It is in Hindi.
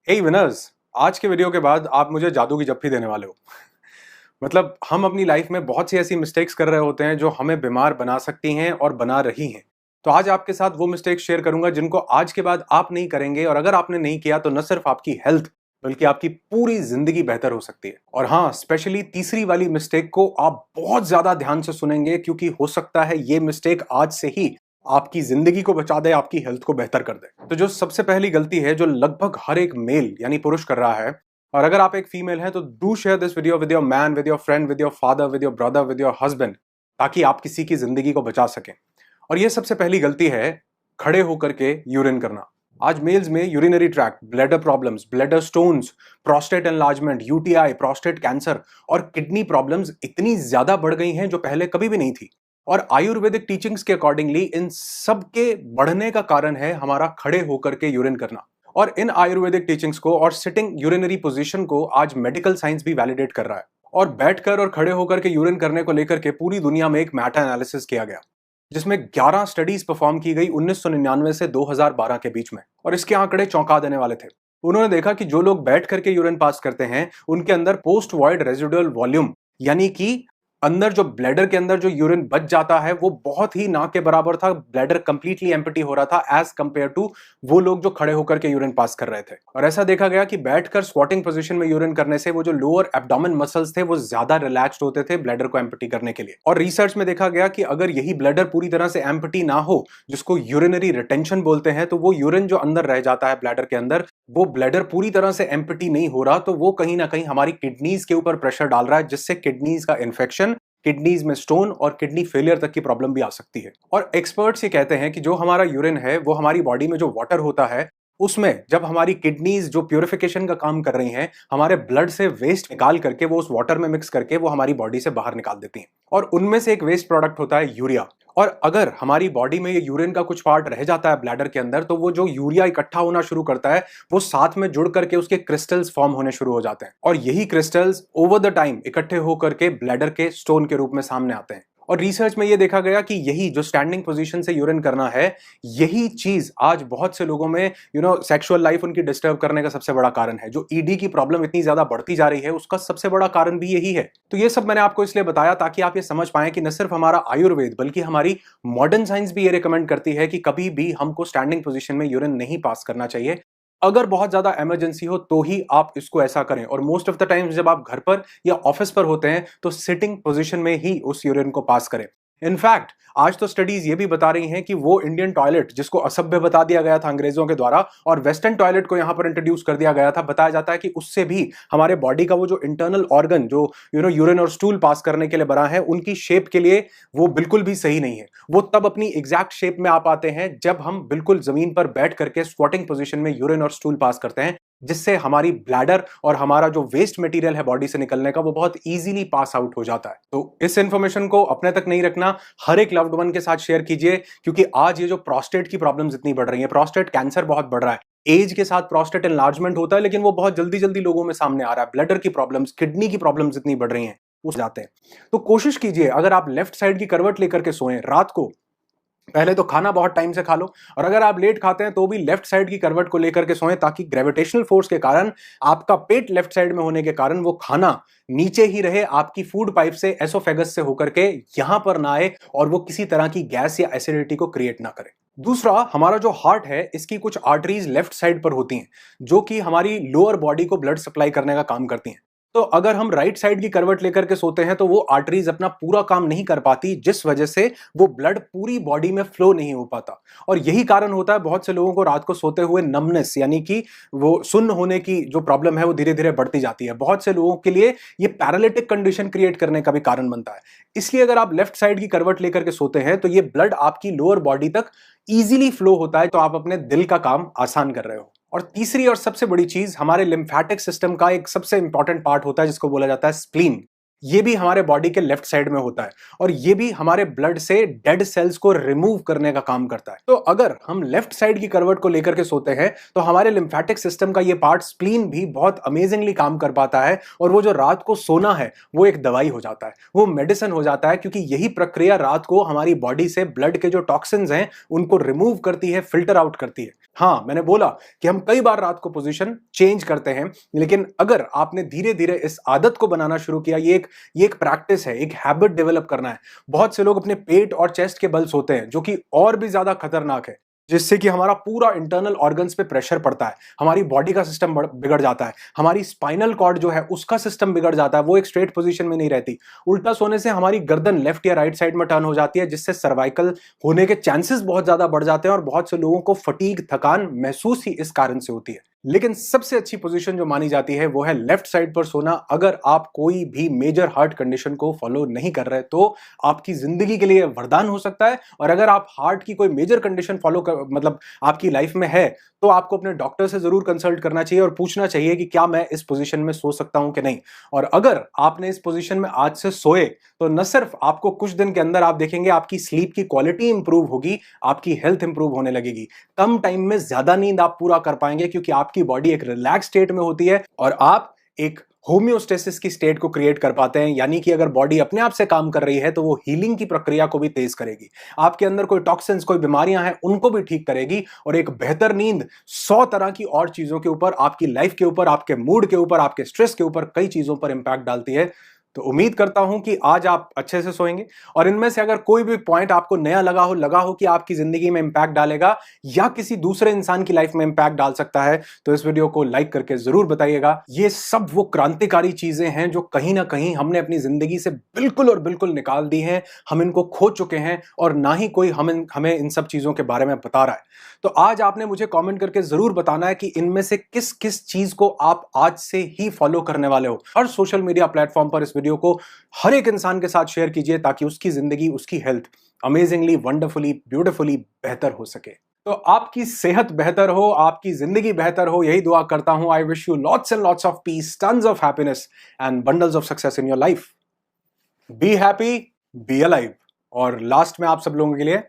हे विनर्स, आज के वीडियो के बाद आप मुझे जादू की जप्फी देने वाले हो। मतलब हम अपनी लाइफ में बहुत सी ऐसी मिस्टेक्स कर रहे होते हैं जो हमें बीमार बना सकती हैं और बना रही हैं। तो आज आपके साथ वो मिस्टेक्स शेयर करूंगा जिनको आज के बाद आप नहीं करेंगे, और अगर आपने नहीं किया तो न सिर्फ आपकी हेल्थ बल्कि आपकी पूरी जिंदगी बेहतर हो सकती है। और हाँ, स्पेशली तीसरी वाली मिस्टेक को आप बहुत ज्यादा ध्यान से सुनेंगे, क्योंकि हो सकता है ये मिस्टेक आज से ही आपकी जिंदगी को बचा दे, आपकी हेल्थ को बेहतर कर दे। तो जो सबसे पहली गलती है जो लगभग हर एक मेल यानी पुरुष कर रहा है, और अगर आप एक फीमेल हैं तो do share this video with your man, with your friend, with your father, with your brother, with your husband, ताकि आप किसी की जिंदगी को बचा सकें। और ये सबसे पहली गलती है खड़े होकर के यूरिन करना। आज मेल्स में urinary tract, bladder problems, bladder stones, prostate enlargement, UTI, prostate cancer और किडनी प्रॉब्लम्स इतनी ज्यादा बढ़ गई हैं जो पहले कभी भी नहीं थी। और आयुर्वेदिक टीचिंग्स के अकॉर्डिंगली इन सब के बढ़ने का कारण है हमारा खड़े होकर के यूरिन करना। और इन आयुर्वेदिक टीचिंग्स को और सिटिंग यूरिनरी पोजीशन को आज मेडिकल साइंस भी वैलिडेट कर रहा है। और बैठकर और खड़े होकर के यूरिन करने को लेकर के पूरी दुनिया में एक मेटा एनालिसिस किया गया, जिसमें 11 स्टडीज परफॉर्म की गई 1999 से 2012 के बीच में। और इसके आंकड़े चौंका देने वाले थे। उन्होंने देखा कि जो लोग बैठ करके यूरिन पास करते हैं उनके अंदर पोस्ट वॉइड रेजिडुअल वॉल्यूम, यानी कि अंदर जो ब्लैडर के अंदर जो यूरिन बच जाता है वो बहुत ही ना के बराबर था। ब्लैडर कंप्लीटली एम्प्टी हो रहा था एज कंपेयर टू वो लोग जो खड़े होकर के यूरिन पास कर रहे थे। और ऐसा देखा गया कि बैठकर स्क्वाटिंग पोजीशन में यूरिन करने से वो जो लोअर एब्डोमेन मसल्स थे वो ज्यादा रिलैक्स्ड होते थे ब्लैडर को एम्प्टी करने के लिए। और रिसर्च में देखा गया कि अगर यही ब्लैडर पूरी तरह से एम्प्टी ना हो, जिसको यूरिनरी रिटेंशन बोलते हैं, तो वो यूरिन जो अंदर रह जाता है ब्लैडर के अंदर, वो ब्लैडर पूरी तरह से एम्प्टी नहीं हो रहा, तो वो कहीं ना कहीं हमारी किडनीज के ऊपर प्रेशर डाल रहा है, जिससे किडनीज का इन्फेक्शन, किडनीज में स्टोन और किडनी फेलियर तक की प्रॉब्लम भी आ सकती है। और एक्सपर्ट्स ये कहते हैं कि जो हमारा यूरिन है वो हमारी बॉडी में जो वाटर होता है उसमें जब हमारी किडनीज जो प्यूरिफिकेशन का काम कर रही हैं, हमारे ब्लड से वेस्ट निकाल करके वो उस वाटर में मिक्स करके वो हमारी बॉडी से बाहर निकाल देती हैं। और उनमें से एक वेस्ट प्रोडक्ट होता है यूरिया। और अगर हमारी बॉडी में ये यूरिन का कुछ पार्ट रह जाता है ब्लैडर के अंदर, तो वो जो यूरिया इकट्ठा होना शुरू करता है वो साथ में जुड़ करके उसके क्रिस्टल्स फॉर्म होने शुरू हो जाते हैं। और यही क्रिस्टल्स ओवर द टाइम इकट्ठे होकर के ब्लैडर के स्टोन के रूप में सामने आते हैं। और रिसर्च में ये देखा गया कि यही जो स्टैंडिंग पोजीशन से यूरिन करना है, यही चीज आज बहुत से लोगों में सेक्सुअल लाइफ उनकी डिस्टर्ब करने का सबसे बड़ा कारण है। जो ईडी की प्रॉब्लम इतनी ज्यादा बढ़ती जा रही है उसका सबसे बड़ा कारण भी यही है। तो ये सब मैंने आपको इसलिए बताया ताकि आप ये समझ पाएं कि न सिर्फ हमारा आयुर्वेद बल्कि हमारी मॉडर्न साइंस भी ये रिकमेंड करती है कि कभी भी हमको स्टैंडिंग पोजीशन में यूरिन नहीं पास करना चाहिए। अगर बहुत ज्यादा इमरजेंसी हो तो ही आप इसको ऐसा करें। और मोस्ट ऑफ द टाइम्स जब आप घर पर या ऑफिस पर होते हैं तो सिटिंग पोजीशन में ही उस यूरिन को पास करें। इनफैक्ट आज तो स्टडीज ये भी बता रही हैं कि वो इंडियन टॉयलेट जिसको असभ्य बता दिया गया था अंग्रेजों के द्वारा, और वेस्टर्न टॉयलेट को यहां पर इंट्रोड्यूस कर दिया गया था, बताया जाता है कि उससे भी हमारे बॉडी का वो जो इंटरनल ऑर्गन जो यूरिन और स्टूल पास करने के लिए बना है, उनकी शेप के लिए वो बिल्कुल भी सही नहीं है। वो तब अपनी एग्जैक्ट शेप में आ पाते हैं जब हम बिल्कुल जमीन पर बैठ करके स्क्वाटिंग पोजीशन में यूरिन और स्टूल पास करते हैं, जिससे हमारी ब्लैडर और हमारा जो वेस्ट मटेरियल है बॉडी से निकलने का वो बहुत इजीली पास आउट हो जाता है। तो इस इंफॉर्मेशन को अपने तक नहीं रखना, हर एक लव्ड वन के साथ शेयर कीजिए, क्योंकि आज ये जो प्रोस्टेट की प्रॉब्लम्स इतनी बढ़ रही है, प्रोस्टेट कैंसर बहुत बढ़ रहा है, एज के साथ प्रोस्टेट एनलार्जमेंट होता है लेकिन वो बहुत जल्दी जल्दी लोगों में सामने आ रहा है, ब्लैडर की प्रॉब्लम्स, किडनी की प्रॉब्लम्स इतनी बढ़ रही हैं उस जाते हैं। तो कोशिश कीजिए, अगर आप लेफ्ट साइड की करवट लेकर के सोएं रात को, पहले तो खाना बहुत टाइम से खा लो, और अगर आप लेट खाते हैं तो भी लेफ्ट साइड की करवट को लेकर के सोएं, ताकि ग्रेविटेशनल फोर्स के कारण आपका पेट लेफ्ट साइड में होने के कारण वो खाना नीचे ही रहे, आपकी फूड पाइप से, एसोफेगस से होकर के यहां पर ना आए और वो किसी तरह की गैस या एसिडिटी को क्रिएट ना करे। दूसरा, हमारा जो हार्ट है इसकी कुछ आर्टरीज लेफ्ट साइड पर होती हैं जो कि हमारी लोअर बॉडी को ब्लड सप्लाई करने का काम करती हैं। तो अगर हम राइट साइड की करवट लेकर के सोते हैं तो वो आर्टरीज अपना पूरा काम नहीं कर पाती, जिस वजह से वो ब्लड पूरी बॉडी में फ्लो नहीं हो पाता। और यही कारण होता है बहुत से लोगों को रात को सोते हुए नमनेस, यानी कि वो सुन्न होने की जो प्रॉब्लम है वो धीरे धीरे बढ़ती जाती है। बहुत से लोगों के लिए ये पैरालिटिक कंडीशन क्रिएट करने का भी कारण बनता है। इसलिए अगर आप लेफ्ट साइड की करवट लेकर के सोते हैं तो ये ब्लड आपकी लोअर बॉडी तक इजीली फ्लो होता है, तो आप अपने दिल का काम आसान कर रहे हो। और तीसरी और सबसे बड़ी चीज, हमारे लिम्फेटिक सिस्टम का एक सबसे इंपॉर्टेंट पार्ट होता है जिसको बोला जाता है स्प्लीन। ये भी हमारे बॉडी के लेफ्ट साइड में होता है और ये भी हमारे ब्लड से डेड सेल्स को रिमूव करने का काम करता है। तो अगर हम लेफ्ट साइड की करवट को लेकर के सोते हैं तो हमारे लिम्फेटिक सिस्टम का ये पार्ट स्प्लीन भी बहुत अमेजिंगली काम कर पाता है और वो जो रात को सोना है वो एक दवाई हो जाता है, वो मेडिसिन हो जाता है, क्योंकि यही प्रक्रिया रात को हमारी बॉडी से ब्लड के जो टॉक्सिन्स हैं उनको रिमूव करती है, फिल्टर आउट करती है। हाँ, मैंने बोला कि हम कई बार रात को पोजीशन चेंज करते हैं, लेकिन अगर आपने धीरे धीरे इस आदत को बनाना शुरू किया, ये एक प्रैक्टिस है, एक हैबिट डेवलप करना है। बहुत से लोग अपने पेट और चेस्ट के बल सोते हैं, जो कि और भी ज्यादा खतरनाक है, जिससे कि हमारा पूरा इंटरनल ऑर्गन्स पे प्रेशर पड़ता है, हमारी बॉडी का सिस्टम बिगड़ जाता है, हमारी स्पाइनल कॉर्ड जो है उसका सिस्टम बिगड़ जाता है, वो एक स्ट्रेट पोजीशन में नहीं रहती। उल्टा सोने से हमारी गर्दन लेफ्ट या राइट साइड में टर्न हो जाती है, जिससे सर्वाइकल होने के चांसेस बहुत ज्यादा बढ़ जाते हैं और बहुत से लोगों को फटीग, थकान महसूस ही इस कारण से होती है। लेकिन सबसे अच्छी पोजीशन जो मानी जाती है वो है लेफ्ट साइड पर सोना। अगर आप कोई भी मेजर हार्ट कंडीशन को फॉलो नहीं कर रहे तो आपकी जिंदगी के लिए वरदान हो सकता है, और अगर आप हार्ट की कोई मेजर कंडीशन फॉलो कर मतलब आपकी लाइफ में है तो आपको अपने डॉक्टर से जरूर कंसल्ट करना चाहिए और पूछना चाहिए कि क्या मैं इस पोजीशन में सो सकता हूं कि नहीं। और अगर आपने इस पोजीशन में आज से सोए तो न सिर्फ आपको कुछ दिन के अंदर आप देखेंगे आपकी स्लीप की क्वालिटी इंप्रूव होगी, आपकी हेल्थ इंप्रूव होने लगेगी, कम टाइम में ज्यादा नींद आप पूरा कर पाएंगे, क्योंकि आपकी बॉडी एक रिलैक्स स्टेट में होती है और आप एक होम्योस्टेसिस की स्टेट को क्रिएट कर पाते हैं। यानी कि अगर बॉडी अपने आप से काम कर रही है तो वो हीलिंग की प्रक्रिया को भी तेज करेगी, आपके अंदर कोई टॉक्सिन्स, कोई बीमारियां हैं उनको भी ठीक करेगी, और एक बेहतर नींद 100 तरह की और चीजों के ऊपर, आपकी लाइफ के ऊपर, आपके मूड के ऊपर, आपके स्ट्रेस के ऊपर, कई चीजों पर इंपैक्ट डालती है। तो उम्मीद करता हूं कि आज आप अच्छे से सोएंगे, और इनमें से अगर कोई भी पॉइंट आपको नया लगा हो कि आपकी जिंदगी में इंपैक्ट डालेगा या किसी दूसरे इंसान की लाइफ में इंपैक्ट डाल सकता है, तो इस वीडियो को लाइक करके जरूर बताइएगा। ये सब वो क्रांतिकारी चीजें हैं जो कहीं ना कहीं हमने अपनी जिंदगी से बिल्कुल और बिल्कुल निकाल दी हैं, हम इनको खो चुके हैं और ना ही कोई हमें इन सब चीजों के बारे में बता रहा है। तो आज आपने मुझे कमेंट करके जरूर बताना है कि इनमें से किस किस चीज को आप आज से ही फॉलो करने वाले हो। हर सोशल मीडिया प्लेटफॉर्म पर इस वीडियो को हर एक इंसान के साथ शेयर कीजिए, ताकि उसकी जिंदगी, उसकी हेल्थ अमेजिंगली, वंडरफुली, ब्यूटीफुली बेहतर हो सके। तो आपकी सेहत बेहतर हो, आपकी जिंदगी बेहतर हो, यही दुआ करता हूं। I wish you lots and lots of peace, tons of happiness and bundles of success in your life. Be happy, be alive. और लास्ट में आप सब लोगों के लिए